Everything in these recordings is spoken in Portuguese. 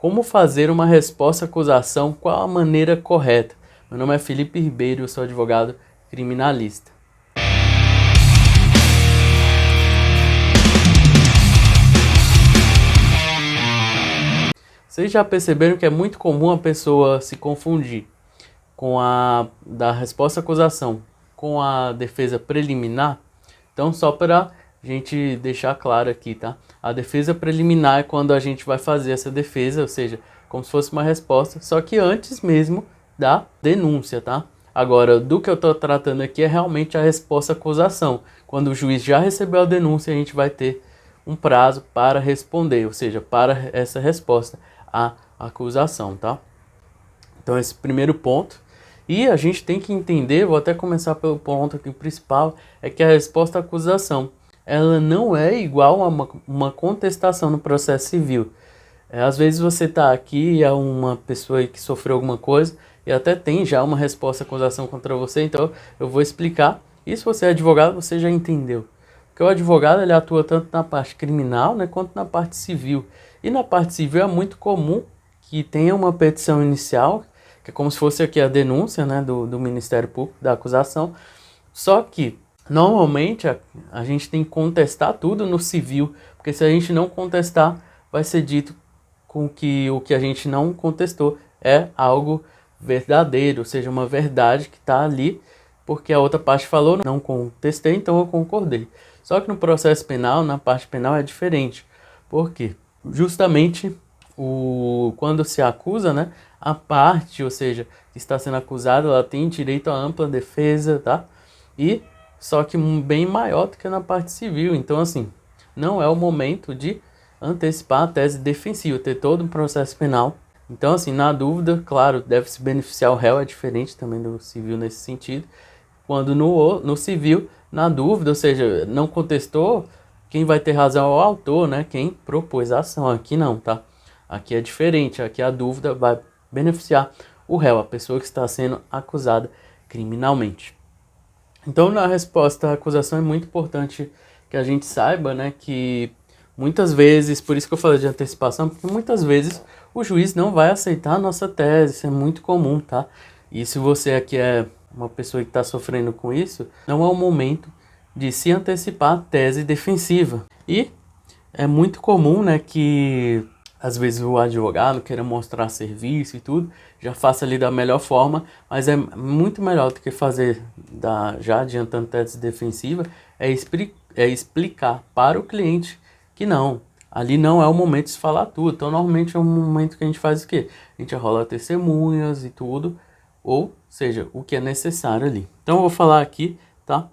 como fazer uma resposta à acusação, qual a maneira correta. Meu nome é Felipe Ribeiro, eu sou advogado criminalista. Vocês já perceberam que é muito comum a pessoa se confundir com a da resposta à acusação com a defesa preliminar? Então, só para a gente deixar claro aqui, tá? A defesa preliminar é quando a gente vai fazer essa defesa, ou seja, como se fosse uma resposta, só que antes mesmo da denúncia, tá? Agora, do que eu estou tratando aqui é realmente a resposta à acusação. Quando o juiz já recebeu a denúncia, a gente vai ter um prazo para responder, ou seja, para essa resposta à acusação, tá? Então, esse primeiro ponto. E a gente tem que entender, vou até começar pelo ponto aqui principal, é que a resposta à acusação, ela não é igual a uma contestação no processo civil. Às vezes você está aqui, é uma pessoa que sofreu alguma coisa e até tem já uma resposta à acusação contra você, então eu vou explicar. E se você é advogado, você já entendeu. Porque o advogado ele atua tanto na parte criminal, né, quanto na parte civil. E na parte civil é muito comum que tenha uma petição inicial, que é como se fosse aqui a denúncia, né, do Ministério Público, da acusação. Só que, normalmente, a gente tem que contestar tudo no civil, porque se a gente não contestar, vai ser dito com que o que a gente não contestou é algo verdadeiro, ou seja, uma verdade que está ali, porque a outra parte falou, não contestei, então eu concordei. Só que no processo penal, na parte penal é diferente. Por quê? Justamente quando se acusa, né, a parte, ou seja, que está sendo acusada, ela tem direito à ampla defesa, tá? E só que bem maior do que na parte civil. Então, assim, não é o momento de antecipar a tese defensiva, ter todo um processo penal. Então, assim, na dúvida, claro, deve se beneficiar o réu, é diferente também do civil nesse sentido. Quando no civil, na dúvida, ou seja, não contestou, quem vai ter razão é o autor, né? Quem propôs a ação. Aqui não, tá? Aqui é diferente, aqui a dúvida vai beneficiar o réu, a pessoa que está sendo acusada criminalmente. Então, na resposta à acusação é muito importante que a gente saiba, né, que muitas vezes, por isso que eu falei de antecipação, porque muitas vezes o juiz não vai aceitar a nossa tese, isso é muito comum, tá? E se você aqui é uma pessoa que está sofrendo com isso, não é o momento de se antecipar a tese defensiva. E é muito comum, né, que às vezes o advogado queira mostrar serviço e tudo, já faça ali da melhor forma, mas é muito melhor do que fazer, já adiantando tese defensiva, é explicar para o cliente que não, ali não é o momento de se falar tudo. Então, normalmente é um momento que a gente faz o quê? A gente rola testemunhas e tudo, ou seja, o que é necessário ali. Então, eu vou falar aqui, tá?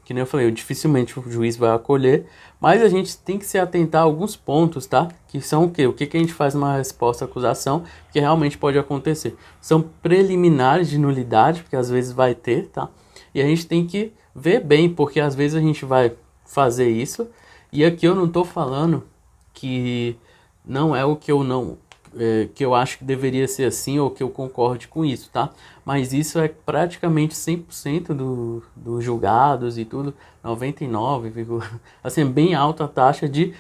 Que nem eu falei, dificilmente o juiz vai acolher, mas a gente tem que se atentar a alguns pontos, tá? Que são o quê? O que a gente faz numa resposta à acusação, que realmente pode acontecer. São preliminares de nulidade, porque às vezes vai ter, tá? E a gente tem que ver bem, porque às vezes a gente vai fazer isso, e aqui eu não tô falando que não é o que eu não... que eu acho que deveria ser assim ou que eu concorde com isso, tá? Mas isso é praticamente 100% dos julgados e tudo, 99, assim, bem alta a taxa de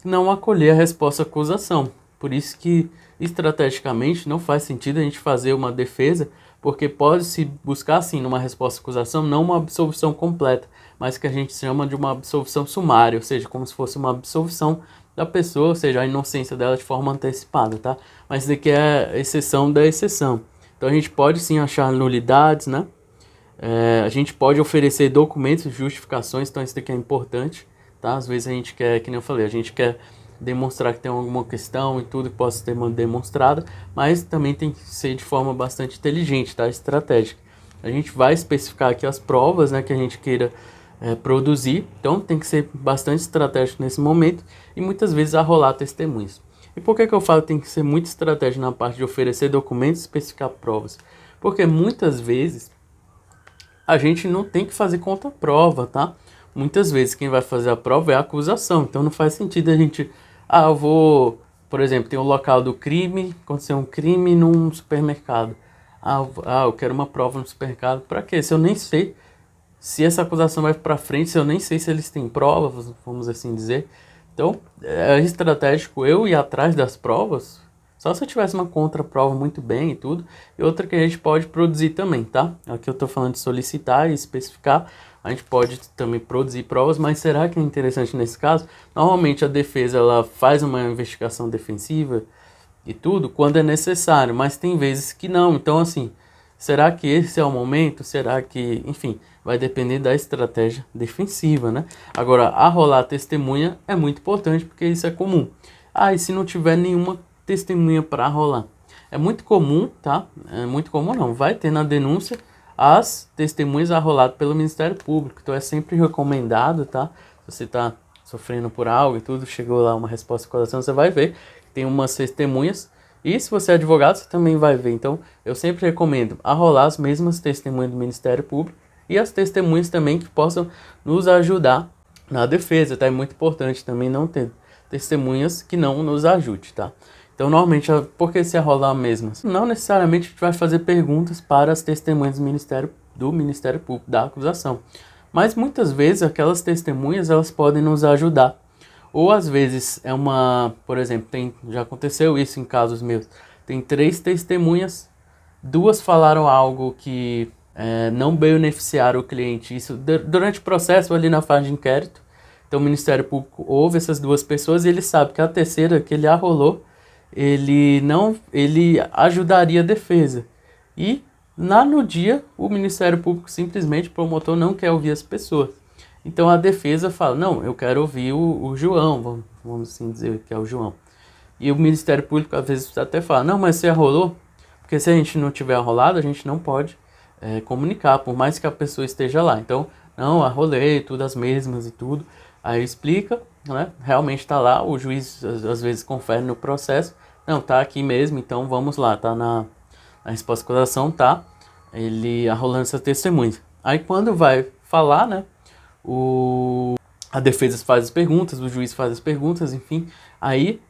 não acolher a resposta à acusação. Por isso que, estrategicamente, não faz sentido a gente fazer uma defesa, porque pode-se buscar, assim, numa resposta à acusação, não uma absolvição completa, mas que a gente chama de uma absolvição sumária, ou seja, como se fosse uma absolvição da pessoa, ou seja, a inocência dela de forma antecipada, tá? Mas isso daqui é a exceção da exceção. Então a gente pode sim achar nulidades, né? A gente pode oferecer documentos, justificações, então isso daqui é importante, tá? Às vezes a gente quer, que nem eu falei, a gente quer demonstrar que tem alguma questão e tudo que possa ter demonstrado, mas também tem que ser de forma bastante inteligente, tá? Estratégica. A gente vai especificar aqui as provas, né, que a gente queira produzir, então tem que ser bastante estratégico nesse momento e muitas vezes arrolar testemunhas. E por que eu falo que tem que ser muito estratégico na parte de oferecer documentos e especificar provas? Porque muitas vezes a gente não tem que fazer contra-prova, tá? Muitas vezes quem vai fazer a prova é a acusação, então não faz sentido a gente... eu vou... Por exemplo, tem o local do crime, aconteceu um crime num supermercado. Eu quero uma prova no supermercado. Para quê? Se eu nem sei se essa acusação vai para frente, se eu nem sei se eles têm provas, vamos assim dizer. Então, é estratégico eu ir atrás das provas, só se eu tivesse uma contraprova muito bem e tudo, e outra que a gente pode produzir também, tá? Aqui eu tô falando de solicitar e especificar, a gente pode também produzir provas, mas será que é interessante nesse caso? Normalmente a defesa, ela faz uma investigação defensiva e tudo quando é necessário, mas tem vezes que não, então assim, será que esse é o momento? Será que, enfim, vai depender da estratégia defensiva, né? Agora, arrolar testemunha é muito importante porque isso é comum. Ah, e se não tiver nenhuma testemunha para arrolar? É muito comum, tá? É muito comum não, vai ter na denúncia as testemunhas arroladas pelo Ministério Público. Então é sempre recomendado, tá? Se você está sofrendo por algo e tudo, chegou lá uma resposta de acusação, você vai ver que tem umas testemunhas. E se você é advogado, você também vai ver. Então, eu sempre recomendo arrolar as mesmas testemunhas do Ministério Público e as testemunhas também que possam nos ajudar na defesa, tá? É muito importante também não ter testemunhas que não nos ajudem, tá? Então, normalmente, por que se arrolar mesmas? Não necessariamente a gente vai fazer perguntas para as testemunhas do Ministério Público, da acusação. Mas, muitas vezes, aquelas testemunhas, elas podem nos ajudar. Ou, às vezes, por exemplo, já aconteceu isso em casos meus. Tem 3 testemunhas, 2 falaram algo que não beneficiaram o cliente. Isso durante o processo, ali na fase de inquérito. Então, o Ministério Público ouve essas 2 pessoas e ele sabe que a terceira, que ele arrolou, ele ajudaria a defesa. E no dia o Ministério Público simplesmente, o promotor não quer ouvir as pessoas. Então a defesa fala, não, eu quero ouvir o João, vamos assim dizer que é o João. E o Ministério Público às vezes até fala, não, mas você arrolou? Porque se a gente não tiver arrolado, a gente não pode comunicar, por mais que a pessoa esteja lá. Então, não, arrolei, tudo as mesmas e tudo. Aí explica, né? Realmente está lá, o juiz às vezes confere no processo, não, tá aqui mesmo, então vamos lá, tá na resposta de acusação, tá? Ele arrolando essas testemunhas. Aí quando vai falar, né? A defesa faz as perguntas, o juiz faz as perguntas, enfim, aí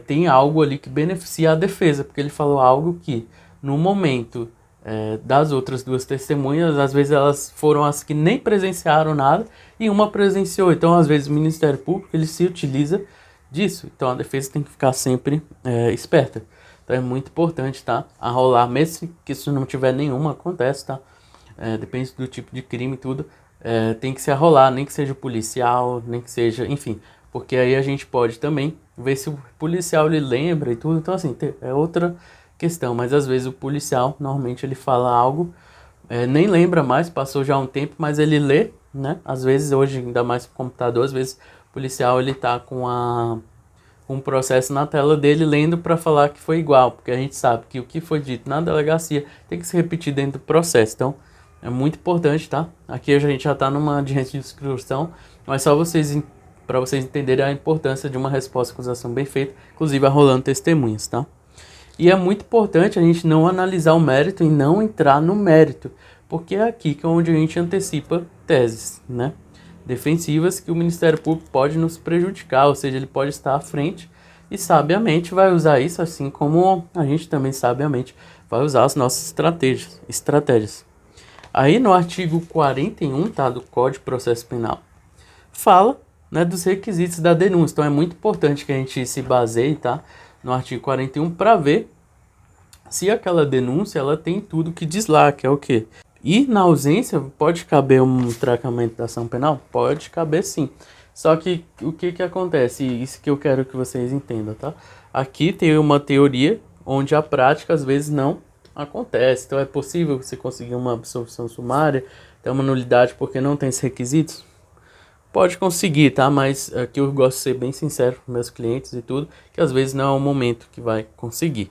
tem algo ali que beneficia a defesa, porque ele falou algo que no momento das outras 2 testemunhas, às vezes elas foram as que nem presenciaram nada e uma presenciou. Então, às vezes, o Ministério Público ele se utiliza disso. Então, a defesa tem que ficar sempre esperta. Então, é muito importante, tá? Arrolar, mesmo que isso não tiver nenhuma, acontece, tá? Depende do tipo de crime e tudo. Tem que se arrolar, nem que seja policial, nem que seja, enfim. Porque aí a gente pode também ver se o policial lhe lembra e tudo. Então, assim, é outra questão, mas às vezes o policial, normalmente ele fala algo, nem lembra mais, passou já um tempo, mas ele lê, né? Às vezes, hoje, ainda mais com computador, às vezes o policial ele tá com um processo na tela dele lendo para falar que foi igual, porque a gente sabe que o que foi dito na delegacia tem que se repetir dentro do processo. Então, é muito importante, tá? Aqui a gente já tá numa audiência de instrução, mas só para vocês entenderem a importância de uma resposta de acusação bem feita, inclusive arrolando testemunhas, tá? E é muito importante a gente não analisar o mérito e não entrar no mérito, porque é aqui que é onde a gente antecipa teses, né? Defensivas que o Ministério Público pode nos prejudicar, ou seja, ele pode estar à frente e sabiamente vai usar isso, assim como a gente também sabiamente vai usar as nossas estratégias. Aí no artigo 41, tá, do Código de Processo Penal, fala, né, dos requisitos da denúncia. Então é muito importante que a gente se baseie, tá, no artigo 41 para ver se aquela denúncia ela tem tudo que diz lá, que é o quê? E na ausência, pode caber um tratamento da ação penal? Pode caber sim. Só que o que acontece? Isso que eu quero que vocês entendam, tá? Aqui tem uma teoria onde a prática às vezes não acontece. Então é possível você conseguir uma absolvição sumária, ter uma nulidade porque não tem esses requisitos? Pode conseguir, tá? Mas aqui eu gosto de ser bem sincero com meus clientes e tudo, que às vezes não é o momento que vai conseguir.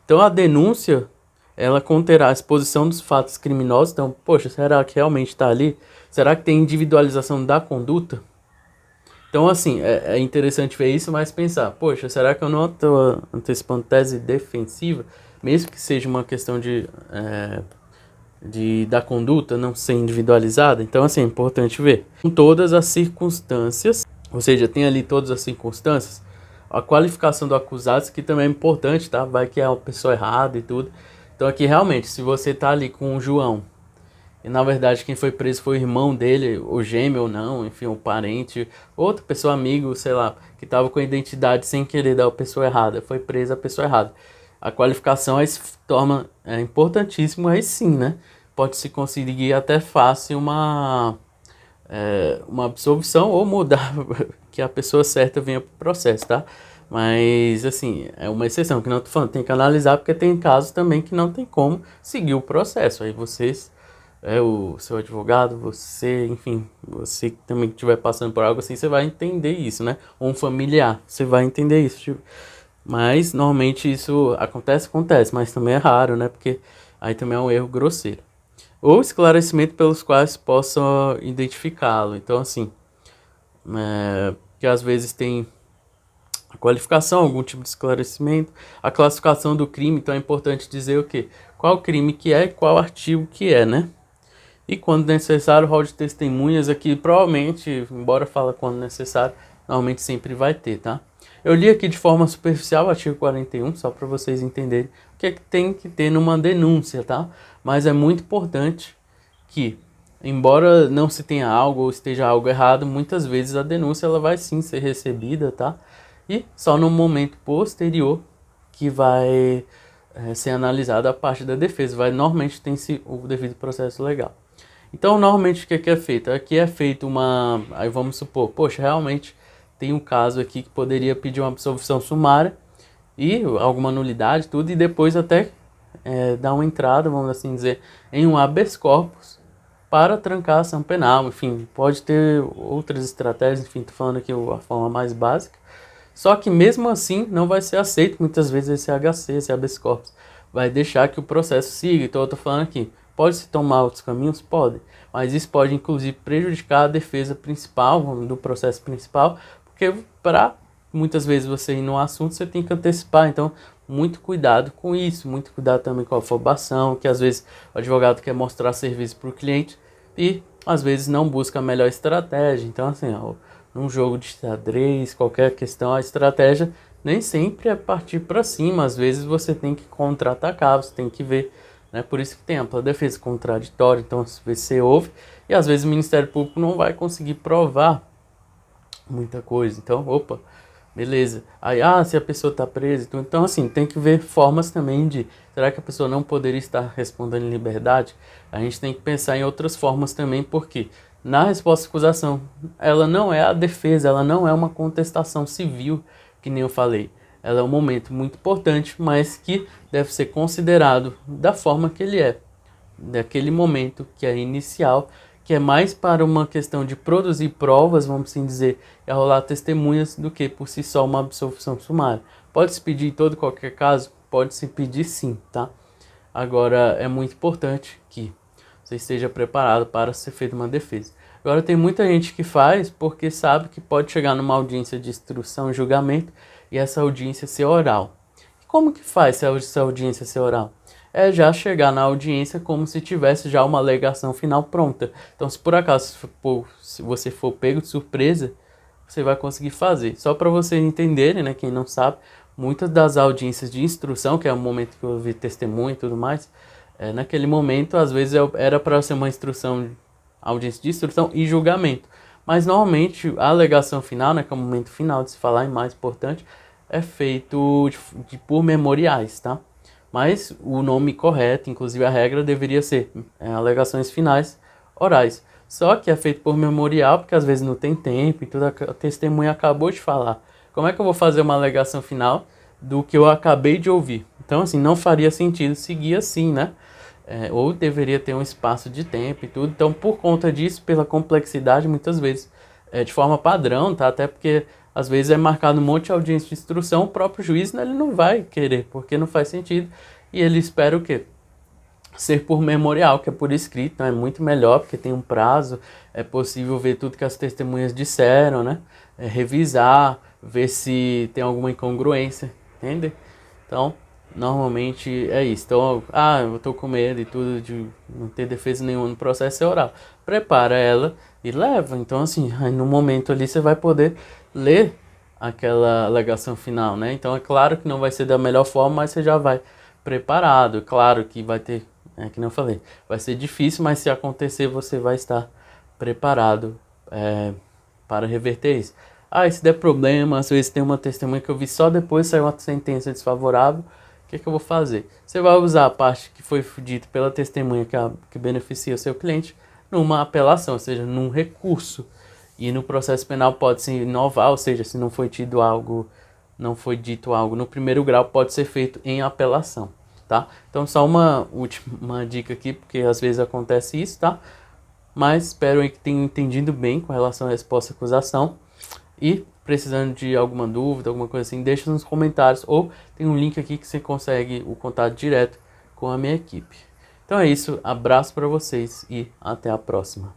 Então a denúncia, ela conterá a exposição dos fatos criminosos. Então, poxa, será que realmente está ali? Será que tem individualização da conduta? Então, assim, é interessante ver isso, mas pensar, poxa, será que eu não estou antecipando tese defensiva? Mesmo que seja uma questão da conduta não ser individualizada. Então, assim, é importante ver. Com todas as circunstâncias, ou seja, tem ali todas as circunstâncias, a qualificação do acusado, isso aqui também é importante, tá? Vai que é uma pessoa errada e tudo. Então, aqui, realmente, se você tá ali com o João e na verdade quem foi preso foi o irmão dele, o gêmeo ou não, enfim, o parente, outra pessoa, amigo, sei lá, que estava com a identidade sem querer da pessoa errada, foi presa a pessoa errada. A qualificação aí se torna importantíssimo, aí sim, né? Pode-se conseguir até fácil uma absolvição ou mudar que a pessoa certa venha pro processo, tá? Mas, assim, é uma exceção, que não tô falando, tem que analisar, porque tem casos também que não tem como seguir o processo. Aí vocês, o seu advogado, você, enfim, você que também estiver passando por algo assim, você vai entender isso, né? Ou um familiar, você vai entender isso. Tipo, mas, normalmente, isso acontece, mas também é raro, né? Porque aí também é um erro grosseiro. Ou esclarecimento pelos quais possam identificá-lo. Então, assim, que às vezes tem a qualificação, algum tipo de esclarecimento, a classificação do crime, então é importante dizer o quê? Qual crime que é e qual artigo que é, né? E quando necessário, o rol de testemunhas aqui, provavelmente, embora fala quando necessário, normalmente sempre vai ter, tá? Eu li aqui de forma superficial o artigo 41, só para vocês entenderem o que é que tem que ter numa denúncia, tá? Mas é muito importante que, embora não se tenha algo ou esteja algo errado, muitas vezes a denúncia ela vai sim ser recebida, tá? E só no momento posterior que vai ser analisada a parte da defesa. Normalmente tem-se o devido processo legal. Então, normalmente o que é feito? Aqui é feito uma... Aí vamos supor, poxa, realmente tem um caso aqui que poderia pedir uma absolvição sumária e alguma nulidade, tudo, e depois até dar uma entrada, vamos assim dizer, em um habeas corpus para trancar a ação penal. Enfim, pode ter outras estratégias, enfim, tô falando aqui a forma mais básica. Só que mesmo assim não vai ser aceito muitas vezes esse HC, esse habeas corpus. Vai deixar que o processo siga. Então eu tô falando aqui, pode-se tomar outros caminhos? Pode. Mas isso pode inclusive prejudicar a defesa principal, do processo principal, porque para muitas vezes você ir no assunto você tem que antecipar. Então muito cuidado com isso, muito cuidado também com a afobação, que às vezes o advogado quer mostrar serviço para o cliente e às vezes não busca a melhor estratégia. Então assim, num jogo de xadrez, qualquer questão, a estratégia nem sempre é partir para cima. Às vezes você tem que contra-atacar, você tem que ver, né? Por isso que tem ampla defesa contraditória. Então às vezes você ouve e às vezes o Ministério Público não vai conseguir provar muita coisa. Então, opa, beleza. Aí, se a pessoa está presa, então assim, tem que ver formas também de, será que a pessoa não poderia estar respondendo em liberdade? A gente tem que pensar em outras formas também, porque na resposta à acusação, ela não é a defesa, ela não é uma contestação civil, que nem eu falei. Ela é um momento muito importante, mas que deve ser considerado da forma que ele é, daquele momento que é inicial, que é mais para uma questão de produzir provas, vamos assim dizer, e rolar testemunhas, do que por si só uma absolvição sumária. Pode-se pedir em todo qualquer caso? Pode-se pedir sim, tá? Agora, é muito importante que você esteja preparado para ser feita uma defesa. Agora, tem muita gente que faz porque sabe que pode chegar numa audiência de instrução e julgamento e essa audiência ser oral. E como que faz essa audiência ser oral? É já chegar na audiência como se tivesse já uma alegação final pronta. Então, se por acaso se você for pego de surpresa, você vai conseguir fazer. Só para vocês entenderem, né, quem não sabe, muitas das audiências de instrução, que é o momento que eu vi testemunho e tudo mais, naquele momento, às vezes era para ser uma instrução, audiência de instrução e julgamento. Mas normalmente a alegação final, né, que é o momento final de se falar e mais importante, é feito por memoriais, tá? Mas o nome correto, inclusive a regra, deveria ser alegações finais orais. Só que é feito por memorial, porque às vezes não tem tempo e tudo, a testemunha acabou de falar. Como é que eu vou fazer uma alegação final do que eu acabei de ouvir? Então, assim, não faria sentido seguir assim, né? Ou deveria ter um espaço de tempo e tudo. Então, por conta disso, pela complexidade, muitas vezes, de forma padrão, tá? Até porque às vezes é marcado um monte de audiência de instrução, o próprio juiz, né, ele não vai querer, porque não faz sentido. E ele espera o quê? Ser por memorial, que é por escrito, então é muito melhor, porque tem um prazo, é possível ver tudo que as testemunhas disseram, né? Revisar, ver se tem alguma incongruência, entende? Então, normalmente é isso. Então, eu tô com medo e tudo de não ter defesa nenhuma no processo oral. Prepara ela e leva. Então, assim, aí no momento ali você vai poder ler aquela alegação final, né? Então, é claro que não vai ser da melhor forma, mas você já vai preparado. É claro que vai ter É que não falei, vai ser difícil, mas se acontecer você vai estar preparado para reverter isso. Ah, e se der problema, às vezes tem uma testemunha que eu vi só depois saiu uma sentença desfavorável, o que é que eu vou fazer? Você vai usar a parte que foi dita pela testemunha que beneficia o seu cliente numa apelação, ou seja, num recurso. E no processo penal pode se inovar, ou seja, se não foi tido algo, não foi dito algo no primeiro grau, pode ser feito em apelação, tá? Então só uma última dica aqui, porque às vezes acontece isso, tá? Mas espero que tenham entendido bem com relação à resposta à acusação. E precisando de alguma dúvida, alguma coisa assim, deixa nos comentários. Ou tem um link aqui que você consegue o contato direto com a minha equipe. Então é isso, abraço para vocês e até a próxima.